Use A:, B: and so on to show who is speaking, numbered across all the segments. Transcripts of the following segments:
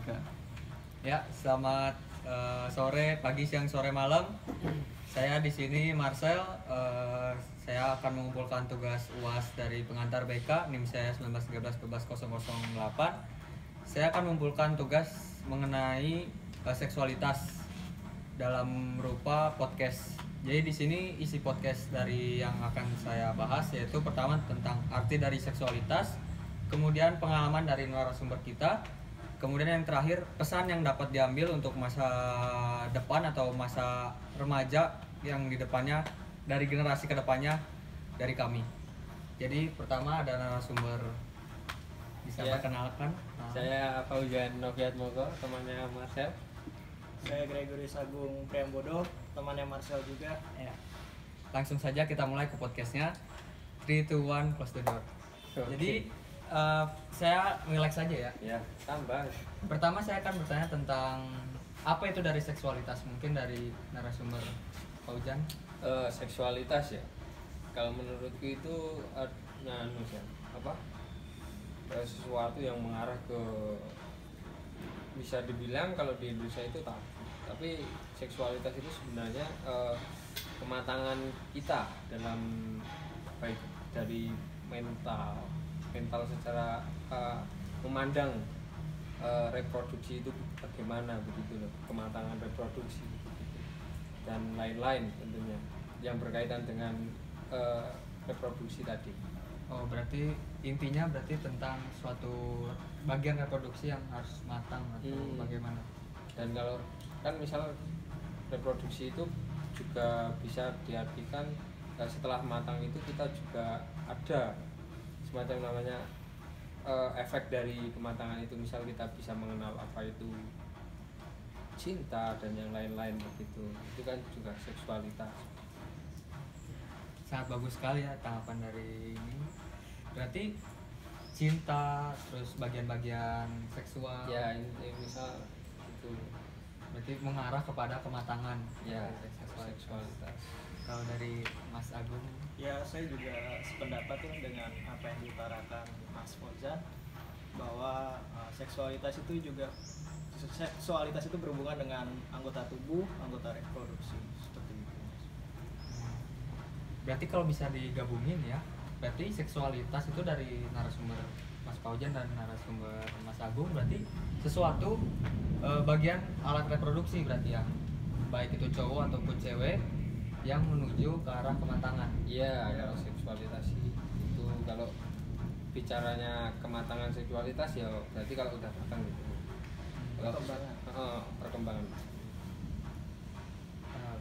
A: Ya, selamat sore, pagi, siang, sore, malam. Saya di sini Marcel. Saya akan mengumpulkan tugas UAS dari pengantar BK NIM saya 1913-12008. Saya akan mengumpulkan tugas mengenai seksualitas dalam rupa podcast. Jadi di sini isi podcast dari yang akan saya bahas yaitu pertama tentang arti dari seksualitas, kemudian pengalaman dari narasumber kita. Kemudian yang terakhir, pesan yang dapat diambil untuk masa depan atau masa remaja yang di depannya, dari generasi ke depannya dari kami. Jadi pertama ada narasumber, bisa
B: Ya.
A: perkenalkan.
B: Saya Fauzan Noviat Mogo, temannya Marcel.
C: Saya Gregory Agung Priambodo, temannya Marcel juga.
A: Ya. Langsung saja kita mulai ke podcastnya. 3, 2, 1, close the door.
B: Oke.
A: Jadi saya relax saja ya.
B: Ya, tambah.
A: Pertama saya akan bertanya tentang apa itu dari seksualitas, mungkin dari narasumber Fauzan.
B: Seksualitas ya. Kalau menurutku itu sesuatu yang mengarah ke, bisa dibilang kalau di Indonesia itu tabu. Tapi seksualitas itu sebenarnya kematangan kita dalam, baik dari mental secara memandang reproduksi itu bagaimana, begitu loh, kematangan reproduksi dan lain-lain tentunya yang berkaitan dengan reproduksi tadi.
A: Oh, berarti intinya berarti tentang suatu bagian reproduksi yang harus matang atau bagaimana?
B: Dan kalau kan misal reproduksi itu juga bisa diartikan setelah matang itu kita juga ada semacam namanya efek dari kematangan itu. Misal kita bisa mengenal apa itu cinta dan yang lain-lain begitu. Itu kan juga seksualitas.
A: Sangat bagus sekali ya tanggapan dari ini. Berarti cinta terus bagian-bagian seksual.
B: Ya, ini misal itu
A: Berarti mengarah kepada kematangan
B: ya
A: dari
B: seksualitas.
A: Kalau dari Mas Agung,
C: Ya, saya juga sependapat ya dengan apa yang diutarakan Mas Fauzan, bahwa seksualitas itu berhubungan dengan anggota tubuh, anggota reproduksi, seperti itu.
A: berarti kalau bisa digabungin ya, berarti seksualitas itu dari narasumber Mas Fauzan dan narasumber Mas Agung berarti sesuatu bagian alat reproduksi berarti ya, baik itu cowok ataupun cewek yang menuju ke arah kematangan.
B: Iya, kalau seksualitas itu kalau bicaranya kematangan seksualitas ya berarti kalau udah matang gitu. Kalau perkembangan.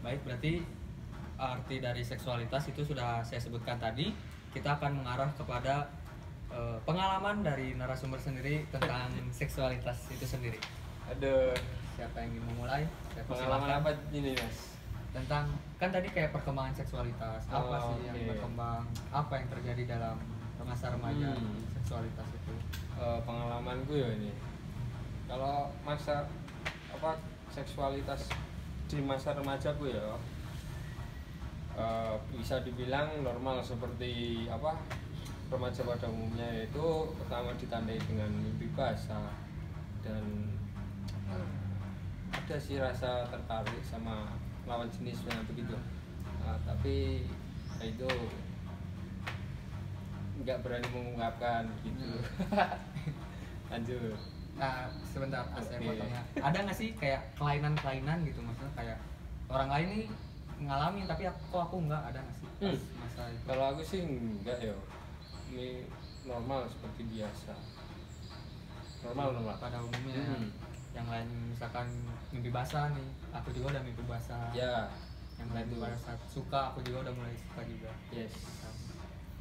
A: Baik, berarti arti dari seksualitas itu sudah saya sebutkan tadi. Kita akan mengarah kepada pengalaman dari narasumber sendiri tentang seksualitas itu sendiri.
B: Ada
A: Siapa yang ingin memulai? Saya
B: pengalaman
A: persilakan.
B: apa ini, Mas?
A: Tentang, kan tadi kayak perkembangan seksualitas, apa
B: Oh,
A: sih yang
B: oke.
A: berkembang, apa yang terjadi dalam masa remaja seksualitas itu?
B: Pengalamanku ya ini. Kalau masa seksualitas di masa remajaku ya bisa dibilang normal seperti remaja pada umumnya, yaitu pertama ditandai dengan mimpi basah dan ada sih rasa tertarik sama lawan jenisnya begitu. Tapi itu nggak berani mengungkapkan gitu. Lanjut.
A: Nah, sebentar, saya
B: Oke.
A: potongnya. Ada nggak sih kayak kelainan-kelainan gitu, maksudnya kayak orang lain nih ngalamin tapi aku nggak, ada nggak sih pas masa itu?
B: Kalau aku sih enggak ya, ini normal seperti biasa. Normal.
A: Pada umumnya yang lain misalkan mimpi basah nih, aku juga udah mimpi basah.
B: Ya,
A: Yang lain
B: betul.
A: pada saat suka, aku juga udah mulai suka juga.
B: Yes.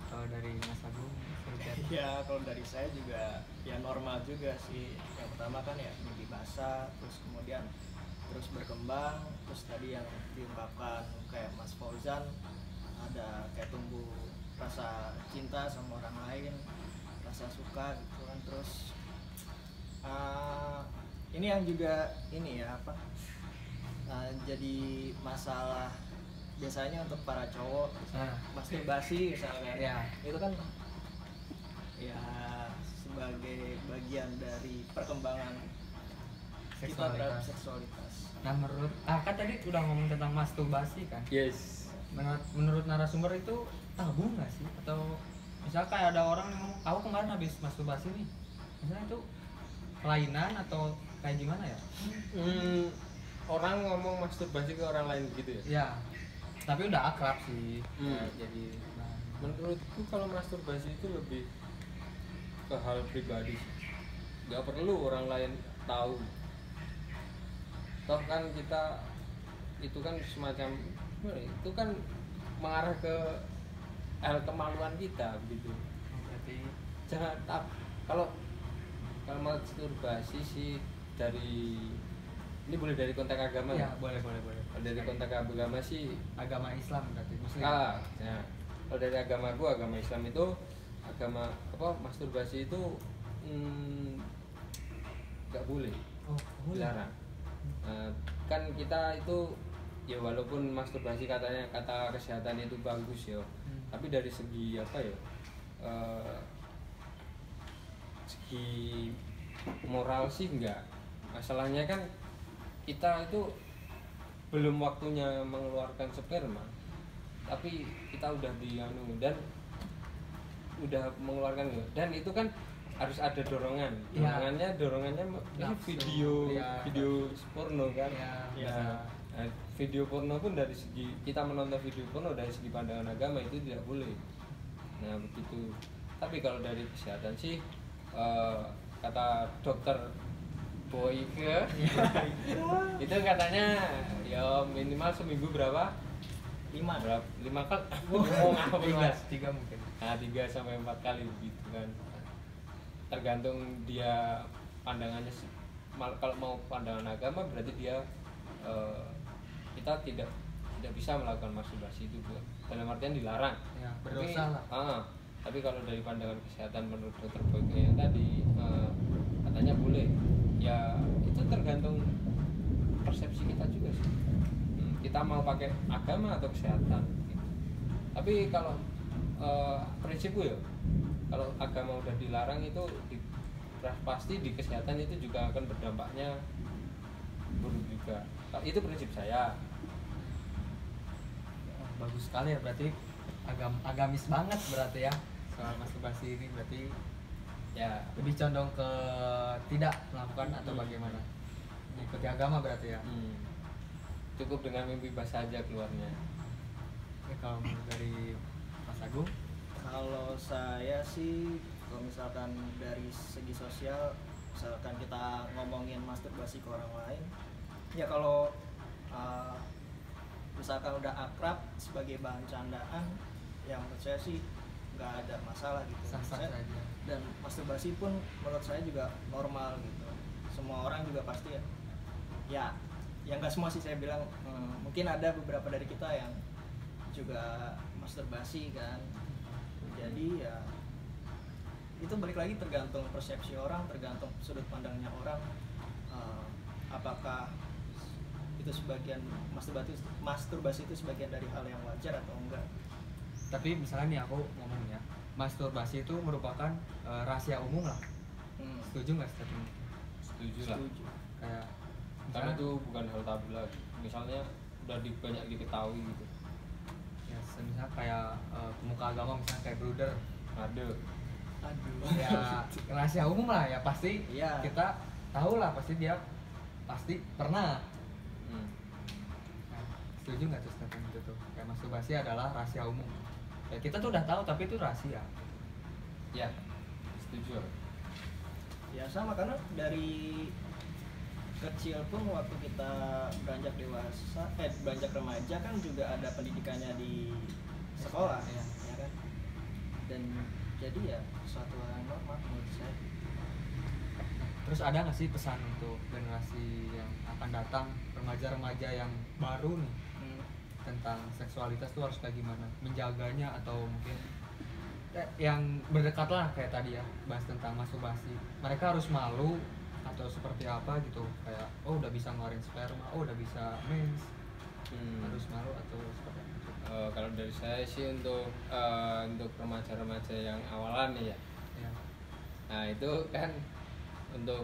A: Kalau dari Mas Agung, sedikit.
C: Ya, kalau dari saya juga ya normal juga sih. Yang pertama kan ya mimpi basah, terus kemudian terus berkembang, terus tadi yang diungkapkan kayak Mas Fauzan, ada kayak tumbuh rasa cinta sama orang lain, rasa suka gitu kan. Terus ini yang juga ini ya jadi masalah biasanya untuk para cowok, masturbasi misalnya.
A: Ya.
C: Itu kan ya sebagai bagian dari perkembangan kita terhadap
A: seksualitas.
C: seksualitas.
A: Nah menurut kan tadi udah ngomong tentang masturbasi kan.
B: Yes.
A: Menurut narasumber itu tabu nggak sih? Atau misalnya kayak ada orang yang ngomong, aku kemarin habis masturbasi nih, misalnya itu kelainan atau kayak gimana ya?
B: Orang ngomong masturbasi ke orang lain gitu ya?
A: Ya, tapi udah akrab sih.
B: Hmm.
A: Jadi nah,
B: Menurutku kalau masturbasi itu lebih ke hal pribadi sih. Nggak perlu orang lain tahu. Toh kan kita itu kan semacam itu kan mengarah ke hal kemaluan kita gitu.
A: berarti
B: Jangan kalau kalau masturbasi sih dari ini boleh dari konteks agama
A: ya
B: ya?
A: boleh.
B: Kalau dari konteks agama sih
A: Agama Islam berarti Muslim.
B: ya. Kalau dari agama Islam itu agama masturbasi itu nggak boleh,
A: Oh, boleh.
B: dilarang. Kan kita itu ya walaupun masturbasi katanya kata kesehatan itu bagus ya, tapi dari segi apa ya, segi moral sih enggak. Masalahnya kan kita itu belum waktunya mengeluarkan sperma, tapi kita udah dan udah mengeluarkan dan itu kan harus ada dorongan.
A: Ya.
B: Dorongannya ini
A: Nafsu.
B: video
A: Ya.
B: video porno kan.
A: Ya.
B: Nah, video porno pun dari segi kita menonton video porno dari segi pandangan agama itu tidak boleh. Nah begitu. Tapi kalau dari kesehatan sih kata dokter Boyke itu katanya ya minimal seminggu berapa?
C: 5.
B: 5 kali. Ngomong apa bebas?
A: 3 mungkin.
B: Nah 3-4 kali begitu kan. Tergantung dia pandangannya. Kalau mau pandangan agama berarti dia kita tidak bisa melakukan masturbasi itu, dalam artian dilarang.
A: Ya, berdosa lah.
B: Tapi kalau dari pandangan kesehatan menurut dokter Boyke yang tadi katanya boleh. Ya itu tergantung persepsi kita juga sih. Kita mau pakai agama atau kesehatan gitu. Tapi kalau prinsipku ya, kalau agama udah dilarang itu pasti di kesehatan itu juga akan berdampaknya buruk juga. Itu prinsip saya.
A: Bagus sekali ya, berarti agamis banget berarti ya soal masturbasi ini. Berarti ya lebih condong ke tidak melakukan atau bagaimana, ikuti agama berarti ya.
B: Cukup dengan mimpi basah aja keluarnya.
A: Oke, kalau menurut dari Mas Agung?
C: Kalau saya sih, kalau misalkan dari segi sosial, misalkan kita ngomongin masturbasi ke orang lain, ya kalau misalkan udah akrab sebagai bahan candaan, ya menurut saya sih nggak ada masalah gitu.
A: Sah-sah saja.
C: Dan masturbasi pun menurut saya juga normal gitu. Semua orang juga pasti ya nggak semua sih saya bilang, mungkin ada beberapa dari kita yang juga masturbasi kan. Jadi ya itu balik lagi tergantung persepsi orang, tergantung sudut pandangnya orang, apakah itu sebagian masturbasi itu sebagian dari hal yang wajar atau enggak.
A: Tapi misalnya nih aku ngomong ya, masturbasi itu merupakan rahasia umum lah. Setuju nggak statement itu?
B: Setuju lah.
A: Kayak
B: Karena
A: misalnya,
B: itu bukan hal tabu lagi. Misalnya udah banyak diketahui gitu.
A: ya misalnya kayak pemuka agama misalnya kayak Bruder,
B: Aduh.
A: ya rahasia umum lah ya, pasti
C: Iya.
A: kita tahu lah, pasti dia pasti pernah. Nah, setuju nggak tuh statement itu tuh? Kayak masturbasi adalah rahasia umum. Ya, kita tuh udah tahu tapi itu rahasia.
B: Ya, setuju.
C: Ya sama, karena dari kecil pun waktu kita beranjak dewasa, beranjak remaja kan juga ada pendidikannya di sekolah,
A: Iya.
C: ya kan. Dan jadi ya suatu hal yang normal menurut saya.
A: Terus ada nggak sih pesan untuk generasi yang akan datang, remaja-remaja yang baru nih, tentang seksualitas tuh harus kayak gimana menjaganya, atau mungkin yang berdekat lah kayak tadi ya, bahas tentang masturbasi, mereka harus malu atau seperti apa gitu, kayak oh udah bisa ngeluarin sperma, oh udah bisa mens, harus malu atau seperti apa?
B: Kalau dari saya sih untuk remaja-remaja yang awalan nih ya.
A: Ya.
B: Nah itu kan untuk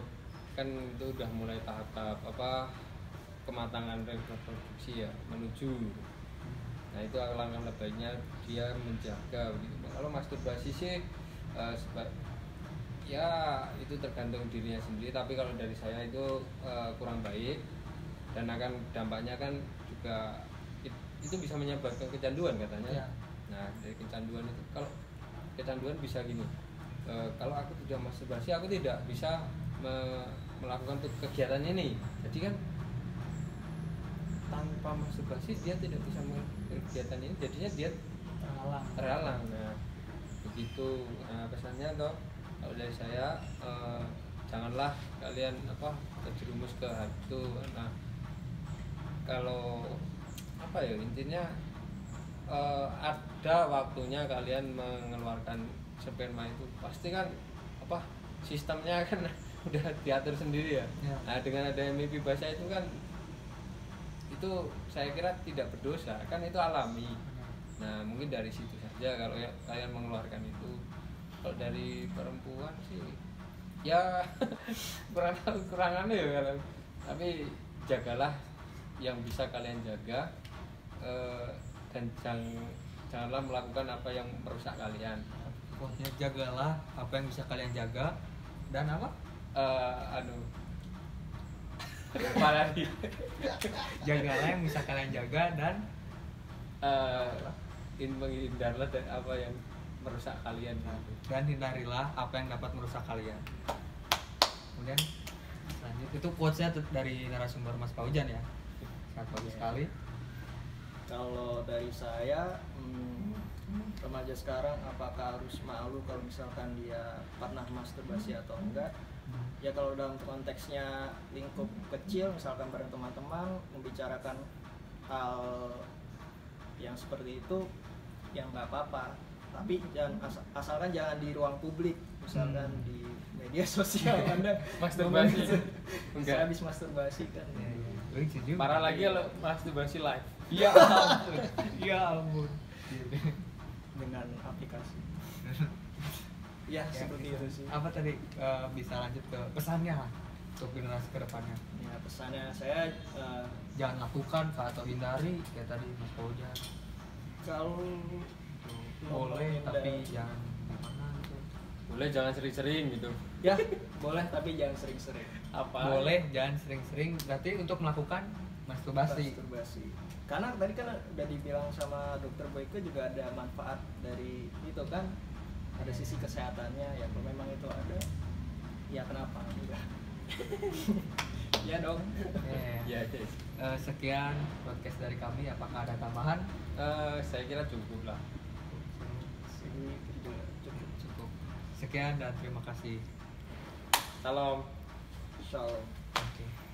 B: kan itu udah mulai tahap-tahap apa kematangan reproduksi ya menuju. Nah itu alangkah baiknya dia menjaga begitu. Nah, kalau masturbasi sih ya itu tergantung dirinya sendiri, tapi kalau dari saya itu kurang baik dan akan dampaknya kan juga itu bisa menyebabkan kecanduan katanya.
A: Ya.
B: Nah dari kecanduan itu, kalau kecanduan bisa gini, kalau aku tidak masturbasi aku tidak bisa melakukan kegiatan ini, jadi kan tanpa masturbasi dia tidak bisa melakukan kegiatan ini, jadinya dia terhalang. Nah begitu. Nah, pesannya toh kalau dari saya janganlah kalian terjerumus ke hal itu. Nah kalau apa ya intinya ada waktunya kalian mengeluarkan sperma itu pasti kan sistemnya kan udah diatur sendiri ya. Nah dengan ada mimpi basah itu kan itu saya kira tidak berdosa kan, itu alami. Nah mungkin dari situ saja kalau ya, kalian mengeluarkan itu. Kalau dari perempuan sih ya kurangannya ya kalian, tapi jagalah yang bisa kalian jaga, dan janganlah melakukan apa yang merusak kalian.
A: Pokoknya jagalah apa yang bisa kalian jaga dan apa?
B: Lupa lagi.
A: Jagalah yang bisa kalian jaga dan
B: menghindarlah dari apa yang merusak kalian
A: dan hindarilah apa yang dapat merusak kalian. Kemudian lanjut, itu quotes-nya dari narasumber Mas Paujan ya, sangat bagus sekali.
C: Kalau dari saya, remaja sekarang apakah harus malu kalau misalkan dia pernah masturbasi atau enggak? Ya kalau dalam konteksnya lingkup kecil, misalkan bareng teman-teman membicarakan hal yang seperti itu, ya nggak apa-apa. Tapi jangan asalkan jangan di ruang publik, misalkan di media sosial Anda
B: masturbasi.
C: Saya habis masturbasi kan.
B: Parah lagi kalau masturbasi live.
A: Ya ampun, ya ampun.
C: Dengan aplikasi. Ya, seperti itu sih.
A: Apa tadi bisa lanjut ke pesannya lah untuk generasi kedepannya?
C: Ya pesannya saya
A: Jangan lakukan atau hindari kayak tadi Mas Paujan.
C: kalau
A: Boleh tapi jangan gimana gitu.
B: Boleh jangan sering-sering gitu.
C: ya boleh tapi jangan sering-sering.
A: Boleh jangan sering-sering berarti untuk melakukan masturbasi.
C: Karena tadi kan udah dibilang sama Dokter Boyke juga ada manfaat dari itu kan, ada sisi kesehatannya. Ya kalau memang itu ada, ya kenapa enggak? Ya dong.
B: Ya.
A: Sekian podcast dari kami. Apakah ada tambahan?
B: Saya kira cukup lah.
A: Cukup. Sekian dan terima kasih.
B: Salam.
C: Shalom.
A: Oke.